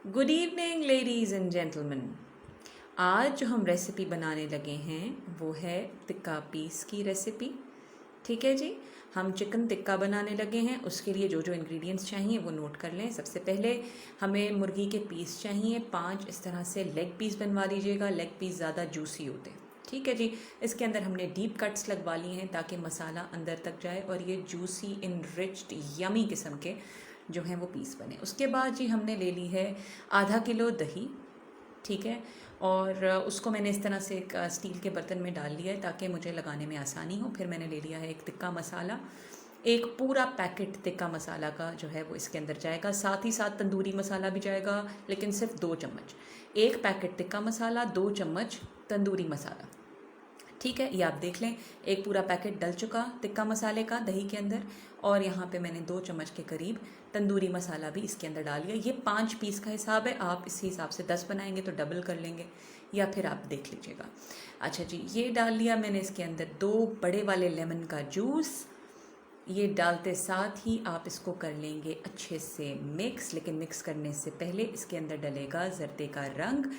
Good evening ladies and gentleman. आज जो हम रेसिपी बनाने लगे हैं वो है टिक्का पीस की रेसिपी। ठीक है जी, हम चिकन टिक्का बनाने लगे हैं। उसके लिए जो जो इंग्रेडिएंट्स चाहिए वो नोट कर लें। सबसे पहले हमें मुर्गी के पीस चाहिए 5। इस तरह से लेग पीस बनवा लीजिएगा। लेग पीस ज़्यादा जूसी होते हैं। ठीक है जी, इसके अंदर हमने डीप कट्स लगवा लिए हैं ताकि मसाला अंदर तक जाए और ये जूसी इनरिच्ड यमी किस्म के जो हैं वो पीस बने। उसके बाद जी हमने ले ली है आधा किलो दही। ठीक है, और उसको मैंने इस तरह से एक स्टील के बर्तन में डाल लिया है ताकि मुझे लगाने में आसानी हो। फिर मैंने ले लिया है एक टिक्का मसाला, एक पूरा पैकेट टिक्का मसाला का जो है वो इसके अंदर जाएगा। साथ ही साथ तंदूरी मसाला भी जाएगा, लेकिन सिर्फ 2 चम्मच। एक पैकेट टिक्का मसाला, 2 चम्मच तंदूरी मसाला। ठीक है, ये आप देख लें, एक पूरा पैकेट डल चुका टिक्का मसाले का दही के अंदर। और यहाँ पे मैंने 2 चम्मच के करीब तंदूरी मसाला भी इसके अंदर डाल लिया। ये 5 पीस का हिसाब है, आप इसी हिसाब से 10 बनाएंगे तो डबल कर लेंगे या फिर आप देख लीजिएगा। अच्छा जी, ये डाल लिया मैंने इसके अंदर 2 बड़े वाले लेमन का जूस। ये डालते साथ ही आप इसको कर लेंगे अच्छे से मिक्स, लेकिन मिक्स करने से पहले इसके अंदर डलेगा जर्दे का रंग।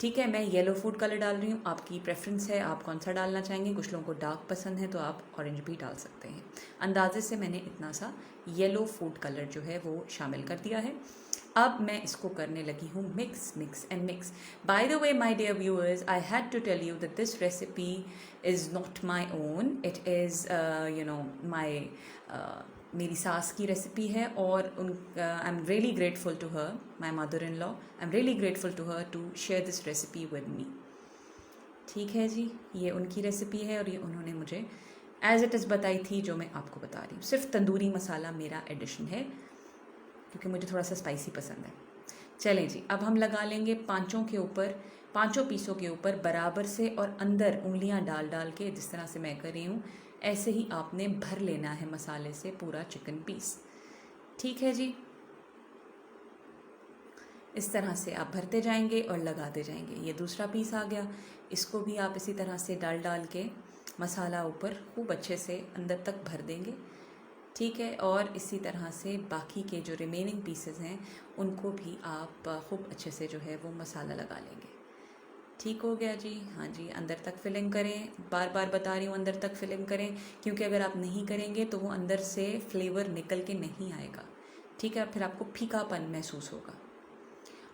ठीक है, मैं येलो फूड कलर डाल रही हूँ, आपकी प्रेफरेंस है आप कौन सा डालना चाहेंगे। कुछ लोगों को डार्क पसंद है तो आप ऑरेंज भी डाल सकते हैं। अंदाजे से मैंने इतना सा येलो फूड कलर जो है वो शामिल कर दिया है। अब मैं इसको करने लगी हूँ mix mix and mix. By the way my dear viewers, I had to tell you that this recipe is not my own, it is my मेरी सास की रेसिपी है। और I am really grateful to her, my mother in law, I am really grateful to her to share this recipe with me. ठीक है जी, ये उनकी recipe है और ये उन्होंने मुझे एज इट इज़ बताई थी जो मैं आपको बता रही हूँ। सिर्फ तंदूरी मसाला मेरा एडिशन है क्योंकि मुझे थोड़ा सा स्पाइसी पसंद है। चलें जी, अब हम लगा लेंगे पाँचों पीसों के ऊपर बराबर से और अंदर उंगलियां डाल डाल के, जिस तरह से मैं कर रही हूँ ऐसे ही आपने भर लेना है मसाले से पूरा चिकन पीस। ठीक है जी, इस तरह से आप भरते जाएंगे और लगाते जाएंगे। ये दूसरा पीस आ गया, इसको भी आप इसी तरह से डाल डाल के मसाला ऊपर खूब अच्छे से अंदर तक भर देंगे। ठीक है, और इसी तरह से बाकी के जो रिमेनिंग पीसेस हैं उनको भी आप खूब अच्छे से जो है वो मसाला लगा लेंगे। ठीक हो गया जी। हाँ जी, अंदर तक फिलिंग करें, बार बार बता रही हूँ अंदर तक फिलिंग करें, क्योंकि अगर आप नहीं करेंगे तो वो अंदर से फ्लेवर निकल के नहीं आएगा। ठीक है, फिर आपको फीकापन महसूस होगा।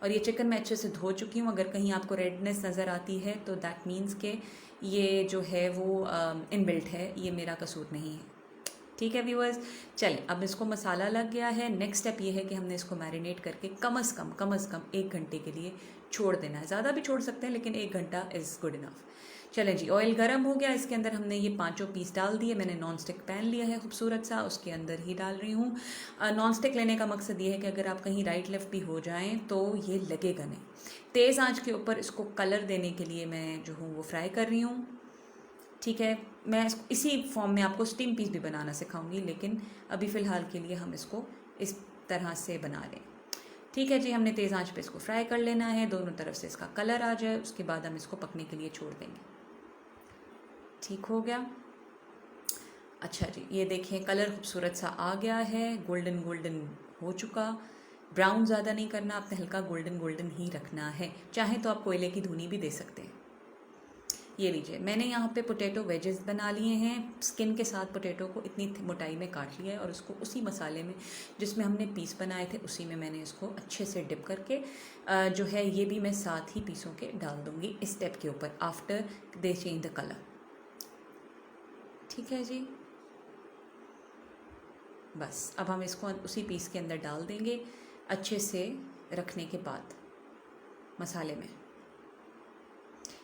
और ये चिकन मैं अच्छे से धो चुकी हूँ। अगर कहीं आपको रेडनेस नज़र आती है तो दैट मीन्स के ये जो है वो इनबिल्ट है, ये मेरा कसूर नहीं है। ठीक है व्यूअर्स, चलें अब इसको मसाला लग गया है। नेक्स्ट स्टेप ये है कि हमने इसको मैरिनेट करके कम अज़ कम 1 घंटे के लिए छोड़ देना है। ज़्यादा भी छोड़ सकते हैं लेकिन 1 घंटा इज़ गुड इनफ। चलें जी, ऑयल गर्म हो गया, इसके अंदर हमने ये 5 पीस डाल दिए। मैंने नॉन स्टिक पैन लिया है खूबसूरत सा, उसके अंदर ही डाल रही हूँ। नॉन स्टिक लेने का मकसद ये है कि अगर आप कहीं राइट लेफ़्ट भी हो जाएँ तो ये लगेगा नहीं। तेज़ आंच के ऊपर इसको कलर देने के लिए मैं जो हूँ वो फ्राई कर रही हूँ। ठीक है, मैं इसको इसी फॉर्म में आपको स्टीम पीस भी बनाना सिखाऊंगी, लेकिन अभी फ़िलहाल के लिए हम इसको इस तरह से बना लें। ठीक है जी, हमने तेज़ आंच पे इसको फ्राई कर लेना है, दोनों तरफ से इसका कलर आ जाए, उसके बाद हम इसको पकने के लिए छोड़ देंगे। ठीक हो गया। अच्छा जी, ये देखिए कलर खूबसूरत सा आ गया है, गोल्डन गोल्डन हो चुका। ब्राउन ज़्यादा नहीं करना, आपने हल्का गोल्डन गोल्डन ही रखना है। चाहे तो आप कोयले की धुनी भी दे सकते हैं। ये लीजिए, मैंने यहाँ पे पोटैटो वेजेस बना लिए हैं। स्किन के साथ पोटैटो को इतनी मोटाई में काट लिया है और उसको उसी मसाले में जिसमें हमने पीस बनाए थे उसी में मैंने इसको अच्छे से डिप करके जो है ये भी मैं साथ ही पीसों के डाल दूँगी इस स्टेप के ऊपर, after they change the colour. ठीक है जी, बस अब हम इसको उसी पीस के अंदर डाल देंगे अच्छे से रखने के बाद मसाले में।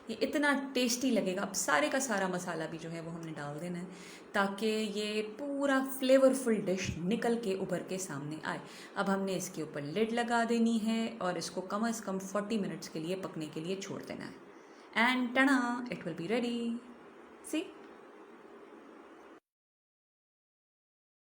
ये इतना टेस्टी लगेगा। अब सारे का सारा मसाला भी जो है वो हमने डाल देना है ताकि ये पूरा फ्लेवरफुल डिश निकल के उभर के सामने आए। अब हमने इसके ऊपर लिड लगा देनी है और इसको कम से कम 40 मिनट्स के लिए पकने के लिए छोड़ देना है। एंड टना, it will be ready. C